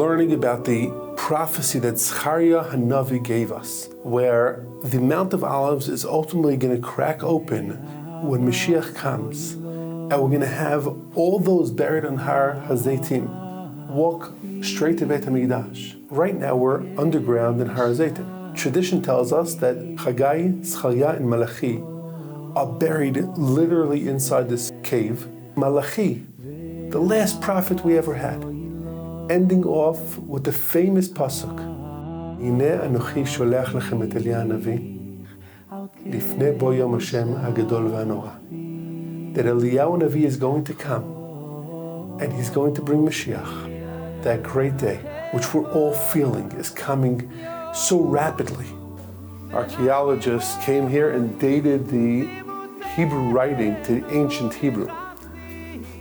learning about the prophecy that Zechariah Hanavi gave us, where the Mount of Olives is ultimately going to crack open when Mashiach comes, and we're going to have all those buried on Har HaZeitim walk straight to Beit Hamikdash. Right now we're underground in Har HaZeitim. Tradition tells us that Chagai, Zechariah, and Malachi are buried literally inside this cave. Malachi, the last prophet we ever had, ending off with the famous pasuk, Hineh anochi sholech lechem et Eliyahu Hanavi, lifnei bo yom Hashem hagadol v'hanora. That Eliyahu Hanavi is going to come, and he's going to bring Mashiach, that great day, which we're all feeling is coming so rapidly. Archeologists came here and dated the Hebrew writing to the ancient Hebrew.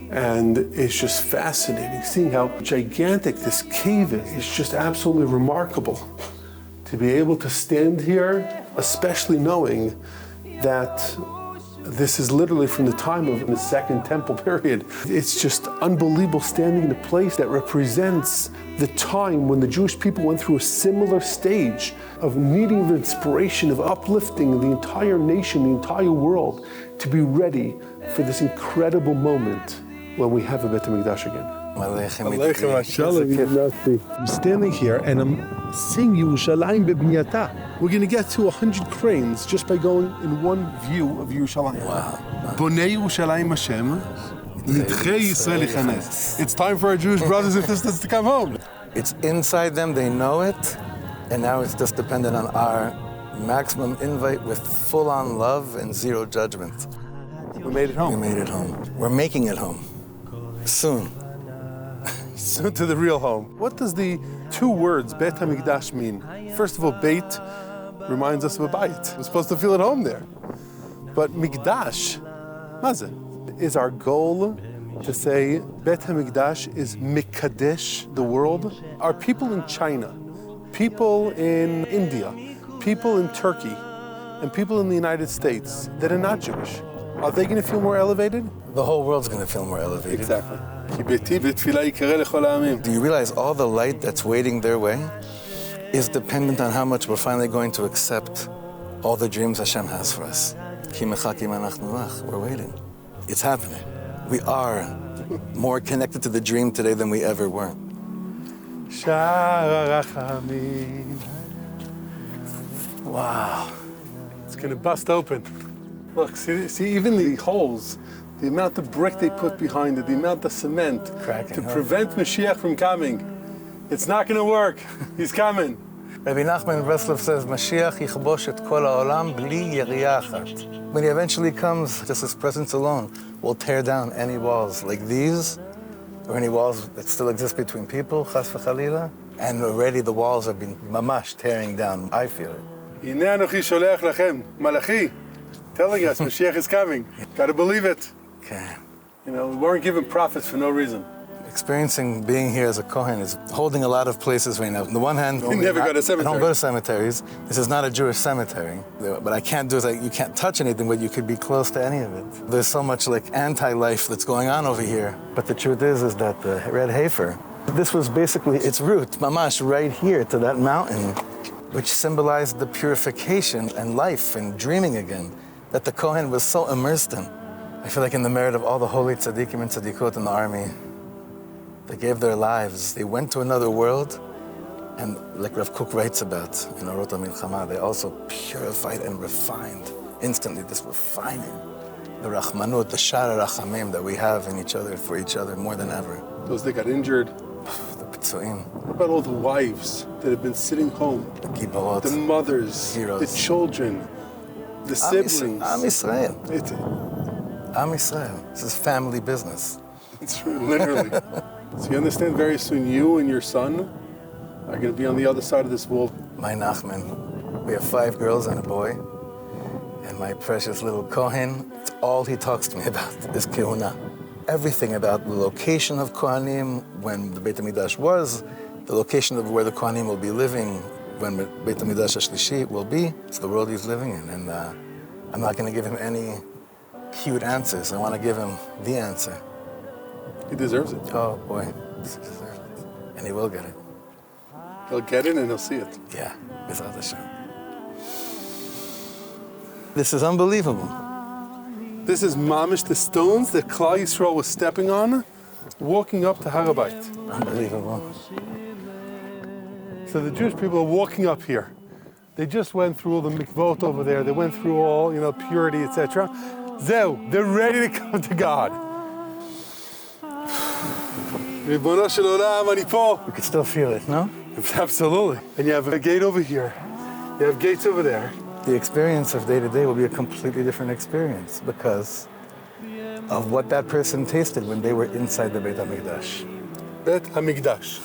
And it's just fascinating seeing how gigantic this cave is. It's just absolutely remarkable to be able to stand here, especially knowing that this is literally from the time of the Second Temple period. It's just unbelievable standing in a place that represents the time when the Jewish people went through a similar stage of needing of inspiration, of uplifting the entire nation, the entire world, to be ready for this incredible moment when we have a Beit Hamikdash again. I'm standing here and I'm seeing Yerushalayim bebniyata. We're going to get to 100 cranes just by going in one view of Yerushalayim. Wow. Bonei Yerushalayim Hashem, Nidchei Yisrael Yichanes. It's time for our Jewish brothers and sisters to come home. It's inside them, they know it, and now it's just dependent on our maximum invite with full-on love and zero judgment. We made it home. We made it home. We're making it home. Soon. Soon to the real home. What does the two words Beit Hamikdash mean? First of all, Beit reminds us of a Beit. We're supposed to feel at home there. But Mikdash, Mazen, is our goal to say Beit Hamikdash is Mikadesh, the world. Are people in China, people in India, people in Turkey, and people in the United States that are not Jewish, are they going to feel more elevated? The whole world's going to feel more elevated. Exactly. Do you realize all the light that's waiting their way is dependent on how much we're finally going to accept all the dreams Hashem has for us? We're waiting. It's happening. We are more connected to the dream today than we ever were. Wow. It's going to bust open. Look, see even the holes, the amount of brick they put behind it, the amount of cement to prevent Mashiach from coming. It's not going to work. He's coming. Rabbi Nachman Breslov says, Mashiach yichbosh et kol ha'olam bli yeriya achat. When he eventually comes, just his presence alone will tear down any walls like these, or any walls that still exist between people, chas v'chalila, and already the walls have been mamash tearing down. I feel it. Hineh anochi sholech lechem, Malachi, telling us Mashiach is coming. Got to believe it. Okay. You know, we weren't given prophets for no reason. Experiencing being here as a Kohen is holding a lot of places right now. On the one hand, you never go to cemetery. I don't go to cemeteries. This is not a Jewish cemetery. But I can't do is you can't touch anything, but you could be close to any of it. There's so much anti-life that's going on over here. But the truth is that the red heifer, this was basically its root, mamash, right here to that mountain, which symbolized the purification and life and dreaming again that the Kohen was so immersed in. I feel like in the merit of all the holy tzaddikim and tzaddikot in the army, they gave their lives. They went to another world, and like Rav Kook writes about in Orot HaMilchama, they also purified and refined instantly. This refining, the rachmanut, the shara rachamim that we have in each other for each other more than ever. Those that got injured. The pitzuim. What about all the wives that have been sitting home? The gibarot, the mothers, heroes, the children, the siblings. Am Yisrael. Am Yisrael. This is family business. It's true, literally. So you understand very soon you and your son are going to be on the other side of this wall. My Nachman, we have 5 girls and a boy. And my precious little Kohen, it's all he talks to me about is Kehuna. Everything about the location of Kohanim, when the Beit HaMikdash was, the location of where the Kohanim will be living, when Beit HaMikdash HaShlishi will be, it's the world he's living in. And I'm not going to give him any cute answers. I want to give him the answer. He deserves it. Oh boy, he deserves it. And he will get it. He'll get it and he'll see it. Yeah, B'ezrat Hashem. This is unbelievable. This is mamish, the stones that Klal Yisrael was stepping on, walking up to Har HaBayit. Unbelievable. So the Jewish people are walking up here. They just went through all the mikvot over there. They went through all, purity, etc. Zeu, they're ready to come to God. Ribono shel olam, ani po. You can still feel it, no? Absolutely. And you have a gate over here. You have gates over there. The experience of day to day will be a completely different experience because of what that person tasted when they were inside the Beit Hamikdash. Beit Hamikdash.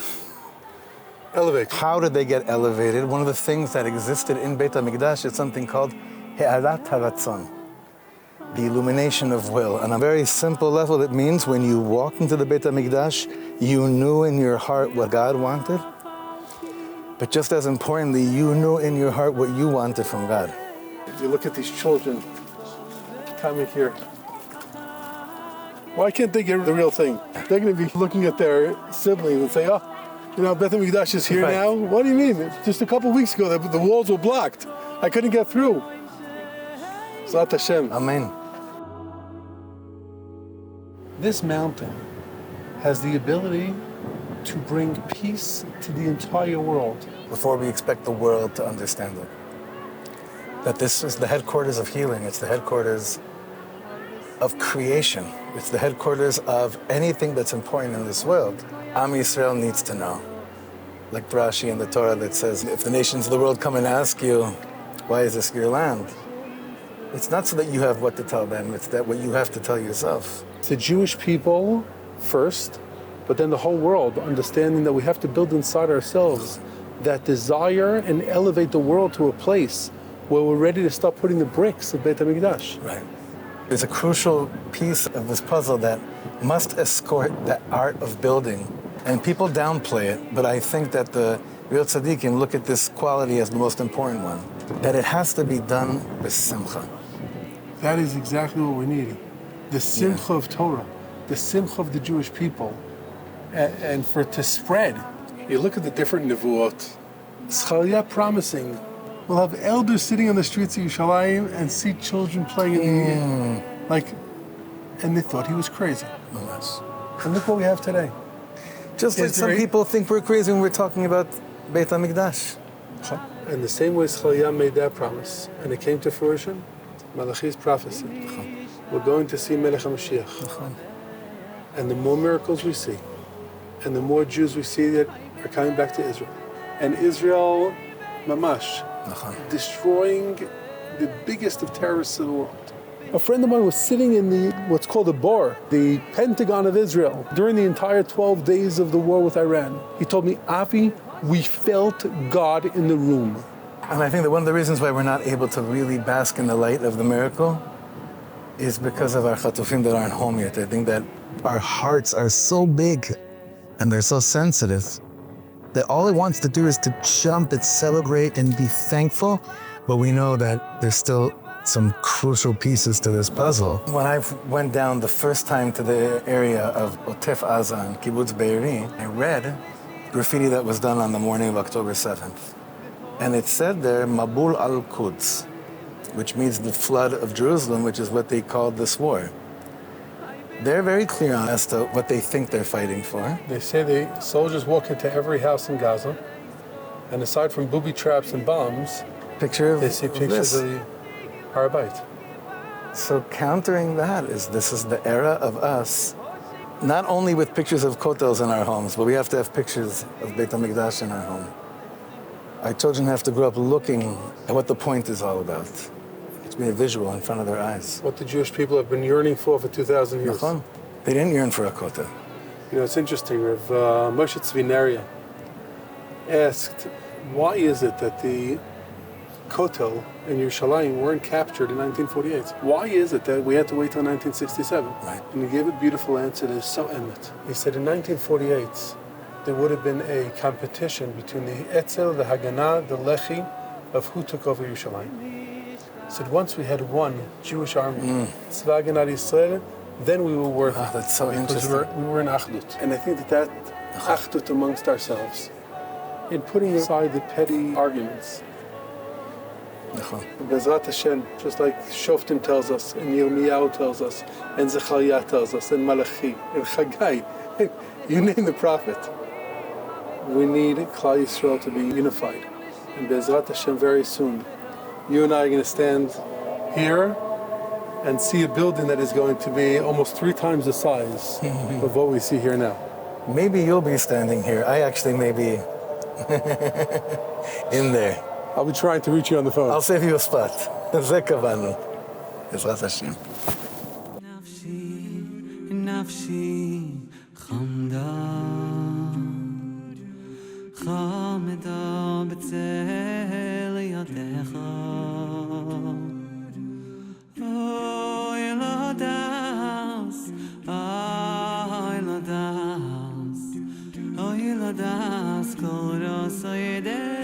Elevate. How did they get elevated? One of the things that existed in Beit Hamikdash is something called He'alat haratzon, the illumination of will. On a very simple level, it means when you walked into the Beit Hamikdash, you knew in your heart what God wanted. But just as importantly, you knew in your heart what you wanted from God. If you look at these children coming here, why can't they get the real thing? They're going to be looking at their siblings and say, Beit HaMikdash is here now? What do you mean? Just a couple of weeks ago, the walls were blocked. I couldn't get through. Zat Hashem. Amen. This mountain has the ability to bring peace to the entire world. Before we expect the world to understand it. That this is the headquarters of healing. It's the headquarters of creation. It's the headquarters of anything that's important in this world. Am Yisrael needs to know. Like Rashi in the Torah that says, if the nations of the world come and ask you, why is this your land? It's not so that you have what to tell them, it's that what you have to tell yourself. It's the Jewish people first, but then the whole world, understanding that we have to build inside ourselves that desire and elevate the world to a place where we're ready to start putting the bricks of Beit HaMikdash. Right. There's a crucial piece of this puzzle that must escort the art of building. And people downplay it, but I think that the real tzaddikim look at this quality as the most important one. That it has to be done with simcha. That is exactly what we need. The simcha of Torah, the simcha of the Jewish people. And for it to spread. You look at the different nevuot. Zechariah promising, we'll have elders sitting on the streets of Yerushalayim and see children playing in the air. And they thought he was crazy. Yes. And look what we have today. Just like some people think we're crazy when we're talking about Beit HaMikdash. And the same way Zechariah made that promise, and it came to fruition, Malachi's prophecy. We're going to see Melech HaMashiach. And the more miracles we see, and the more Jews we see that are coming back to Israel. And Israel, mamash, destroying the biggest of terrorists in the world. A friend of mine was sitting in what's called the bar, the Pentagon of Israel, during the entire 12 days of the war with Iran. He told me, Avi, we felt God in the room. And I think that one of the reasons why we're not able to really bask in the light of the miracle is because of our chatufim that aren't home yet. I think that our hearts are so big and they're so sensitive that all it wants to do is to jump and celebrate and be thankful. But we know that there's still some crucial pieces to this puzzle. When I went down the first time to the area of Otef Aza and Kibbutz Be'eri, I read graffiti that was done on the morning of October 7th. And it said there, Mabul al-Quds, which means the flood of Jerusalem, which is what they called this war. They're very clear on as to what they think they're fighting for. They say the soldiers walk into every house in Gaza, and aside from booby traps and bombs, they see pictures of the Har HaBayit. So countering that is, this is the era of us, not only with pictures of kotels in our homes, but we have to have pictures of Beit HaMikdash in our home. Our children have to grow up looking at what the point is all about. It's be a visual in front of their eyes. What the Jewish people have been yearning for 2,000 years. They didn't yearn for a kotel. It's interesting. Rav Moshe Tzvi asked, why is it that the Kotel in Yerushalayim weren't captured in 1948? Why is it that we had to wait till 1967? Right. And he gave a beautiful answer that is so emet. He said in 1948, there would have been a competition between the Etzel, the Haganah, the Lechi, of who took over Yerushalayim. He said once we had one Jewish army, Tzva Haganah Yisrael, then we were worth it. That's so interesting. We were in Achdut. And I think that Achdut amongst ourselves in putting aside the petty arguments. Bezrat Hashem, just like Shoftim tells us, and Yirmiyahu tells us, and Zechariah tells us, and Malachi, and Chagai, you name the prophet. We need Klal Yisrael to be unified. And Bezrat Hashem, very soon, you and I are going to stand here and see a building that is going to be almost 3 times the size of what we see here now. Maybe you'll be standing here. I actually may be in there. I'll be trying to reach you on the phone. I'll save you a spot. זה קבענו. בעזרת השם. נפשי חמדה חמדה בצל ידיך אוי לדס אוי לדס כל ראש ידיך